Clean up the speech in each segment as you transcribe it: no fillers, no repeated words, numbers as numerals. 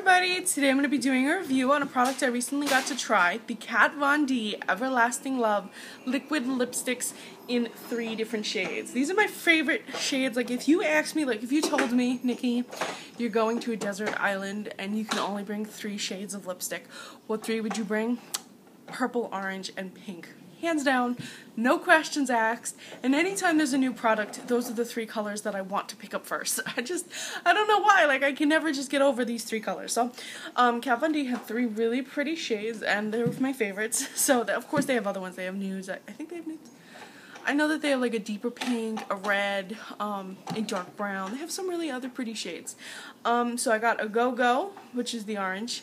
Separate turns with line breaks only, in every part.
everybody, today I'm going to be doing a review on a product I recently got to try, the Kat Von D Everlasting Love Liquid Lipsticks in 3 different shades. These are my favorite shades. Like if you asked me, like if you told me, Nikki, you're going to a desert island and you can only bring 3 shades of lipstick, what 3 would you bring? Purple, orange, and pink. Hands down, no questions asked, and anytime there's a new product, those are the 3 colors that I want to pick up first. I don't know why, like I can never just get over these 3 colors. So, Kat Von D had 3 really pretty shades, and they're my favorites. So, of course they have other ones. They have nudes. I think they have nudes. I know that they have like a deeper pink, a red, a dark brown. They have some really other pretty shades. So I got a Go-Go, which is the orange,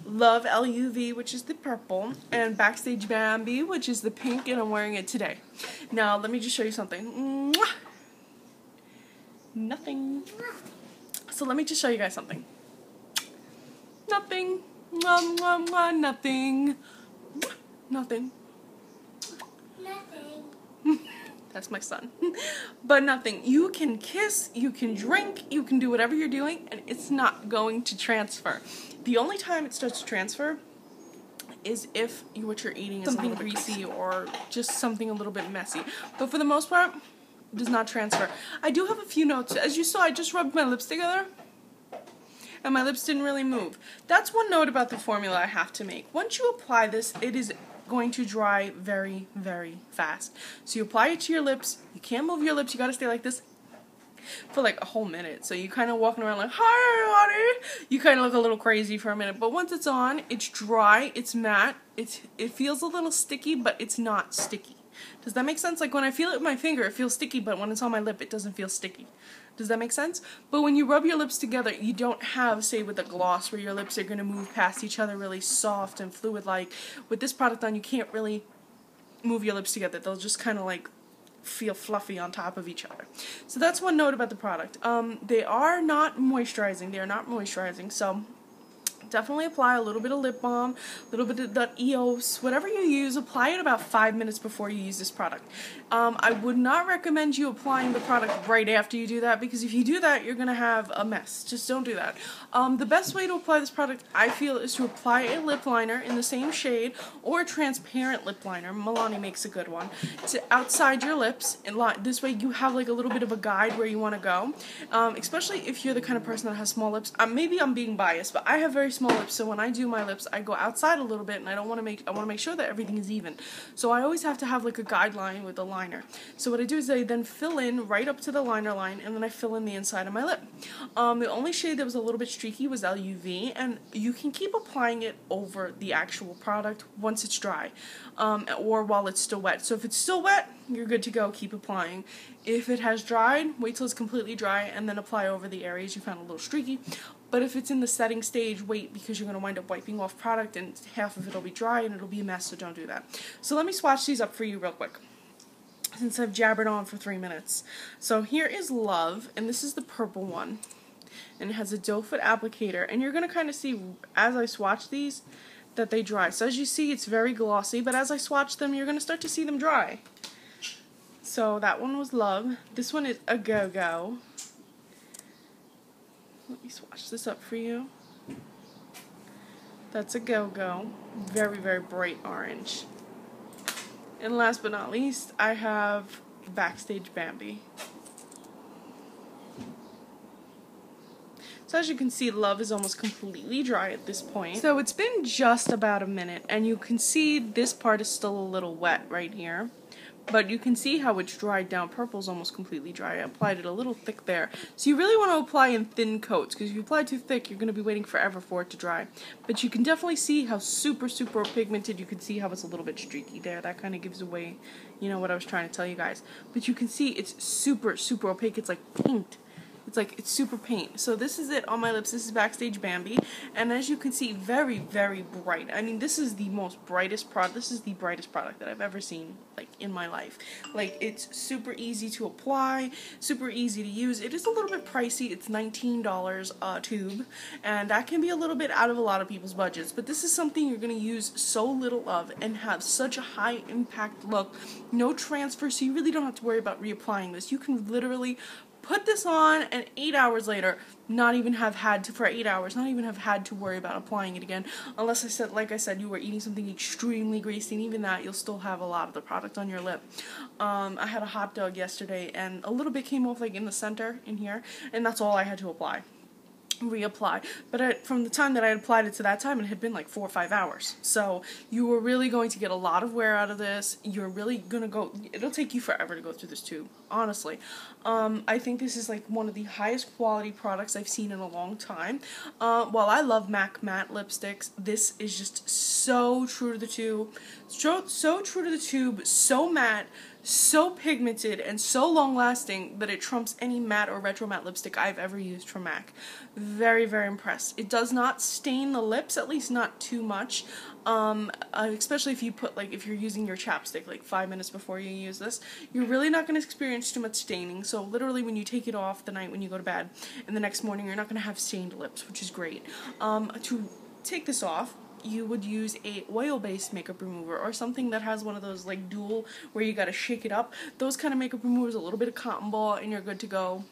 Love L.u.v, which is the purple, and Backstage Bambi, which is the pink, and I'm wearing it today. Now, let me just show you something. Mwah! Nothing. So let me just show you guys something. Nothing. Mwah, mwah, mwah, nothing. Nothing. That's my son. But nothing. You can kiss, you can drink, you can do whatever you're doing, and it's not going to transfer. The only time it starts to transfer is if what you're eating is something greasy or just something a little bit messy. But for the most part, it does not transfer. I do have a few notes. As you saw, I just rubbed my lips together, and my lips didn't really move. That's one note about the formula I have to make. Once you apply this, it is going to dry very, very fast. So you apply it to your lips. You can't move your lips. You gotta stay like this for like a whole minute. So you kind of walking around like, hi, honey. You kind of look a little crazy for a minute. But once it's on, it's dry, it's matte. It feels a little sticky, but it's not sticky. Does that make sense? Like when I feel it with my finger, it feels sticky, but when it's on my lip, it doesn't feel sticky. Does that make sense? But when you rub your lips together, you don't have, say, with a gloss where your lips are going to move past each other really soft and fluid-like. With this product on, you can't really move your lips together. They'll just kind of like feel fluffy on top of each other. So that's one note about the product. They are not moisturizing. They are not moisturizing, so definitely apply a little bit of lip balm, a little bit of the EOS, whatever you use, apply it about 5 minutes before you use this product. I would not recommend you applying the product right after you do that, because if you do that, you're going to have a mess. Just don't do that. The best way to apply this product, I feel, is to apply a lip liner in the same shade, or a transparent lip liner. Milani makes a good one. To outside your lips, and this way you have like a little bit of a guide where you want to go. Especially if you're the kind of person that has small lips. Maybe I'm being biased, but I have very small lips, so when I do my lips, I go outside a little bit, and I want to make sure that everything is even. So I always have to have like a guideline with the liner. So what I do is I then fill in right up to the liner line, and then I fill in the inside of my lip. The only shade that was a little bit streaky was L.u.v, and you can keep applying it over the actual product once it's dry, or while it's still wet. So if it's still wet, you're good to go, keep applying. If it has dried, wait till it's completely dry, and then apply over the areas you found a little streaky. But if it's in the setting stage, wait, because you're going to wind up wiping off product, and half of it will be dry, and it'll be a mess, so don't do that. So let me swatch these up for you real quick, since I've jabbered on for 3 minutes. So here is Love, and this is the purple one. And it has a doe foot applicator, and you're going to kind of see, as I swatch these, that they dry. So as you see, it's very glossy, but as I swatch them, you're going to start to see them dry. So that one was Love. This one is a Go-Go. Let me swatch this up for you. That's a Go-Go. Very, very bright orange. And last but not least, I have Backstage Bambi. So as you can see, Love is almost completely dry at this point. So it's been just about a minute, and you can see this part is still a little wet right here. But you can see how it's dried down. Purple's almost completely dry. I applied it a little thick there. So you really want to apply in thin coats, because if you apply too thick, you're going to be waiting forever for it to dry. But you can definitely see how super, super pigmented. You can see how it's a little bit streaky there. That kind of gives away, you know, what I was trying to tell you guys. But you can see it's super, super opaque. It's like pinked. It's super paint. So this is it on my lips. This is Backstage Bambi, and as you can see, very, very bright. I mean, this is the most brightest product. This is the brightest product that I've ever seen, like, in my life. Like, it's super easy to apply, super easy to use. It is a little bit pricey. It's $19 a tube, and that can be a little bit out of a lot of people's budgets. But this is something you're going to use so little of and have such a high impact look. No transfer, so you really don't have to worry about reapplying this. You can literally put this on, and 8 hours later, not even have had to, for 8 hours, not even have had to worry about applying it again, unless like I said, you were eating something extremely greasy, and even that, you'll still have a lot of the product on your lip. I had a hot dog yesterday, and a little bit came off like in the center, in here, and that's all I had to apply. Reapply, but from the time that I had applied it to that time, it had been like 4 or 5 hours. So you were really going to get a lot of wear out of this. You're really gonna it'll take you forever to go through this tube, honestly. I think this is like one of the highest quality products I've seen in a long time. While I love MAC matte lipsticks, this is just so true to the tube, so true to the tube, so matte, so pigmented, and so long lasting that it trumps any matte or retro matte lipstick I've ever used from MAC. Very, very impressed. It does not stain the lips, at least not too much. Especially if you put, like, if you're using your chapstick like 5 minutes before you use this, you're really not going to experience too much staining. So literally when you take it off the night when you go to bed, and the next morning you're not going to have stained lips, which is great. To take this off, you would use a oil-based makeup remover, or something that has one of those like dual where you gotta shake it up. Those kind of makeup removers, a little bit of cotton ball, and you're good to go.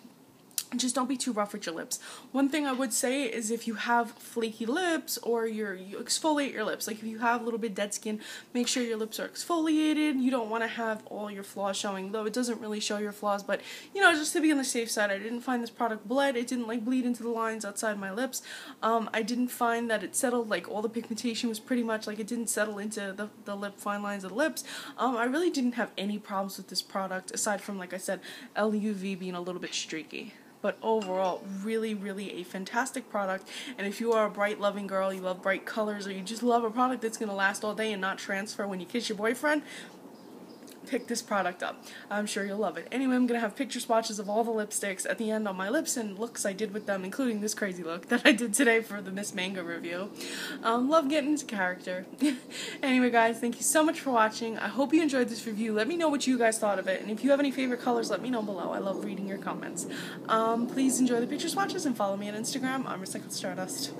Just don't be too rough with your lips. One thing I would say is if you have flaky lips, or you exfoliate your lips, like if you have a little bit dead skin, make sure your lips are exfoliated. You don't want to have all your flaws showing, though it doesn't really show your flaws, but you know, just to be on the safe side, I didn't find this product bled. It didn't like bleed into the lines outside my lips. I didn't find that it settled, like all the pigmentation was pretty much like it didn't settle into the lip fine lines of the lips. I really didn't have any problems with this product, aside from, like I said, L.u.v being a little bit streaky. But overall, really, really a fantastic product. And if you are a bright, loving girl, you love bright colors, or you just love a product that's going to last all day and not transfer when you kiss your boyfriend, pick this product up. I'm sure you'll love it. Anyway, I'm going to have picture swatches of all the lipsticks at the end on my lips and looks I did with them, including this crazy look that I did today for the Miss Mango review. Love getting into character. Anyway, guys, thank you so much for watching. I hope you enjoyed this review. Let me know what you guys thought of it, and if you have any favorite colors, let me know below. I love reading your comments. Please enjoy the picture swatches and follow me on Instagram. I'm Recycled Stardust.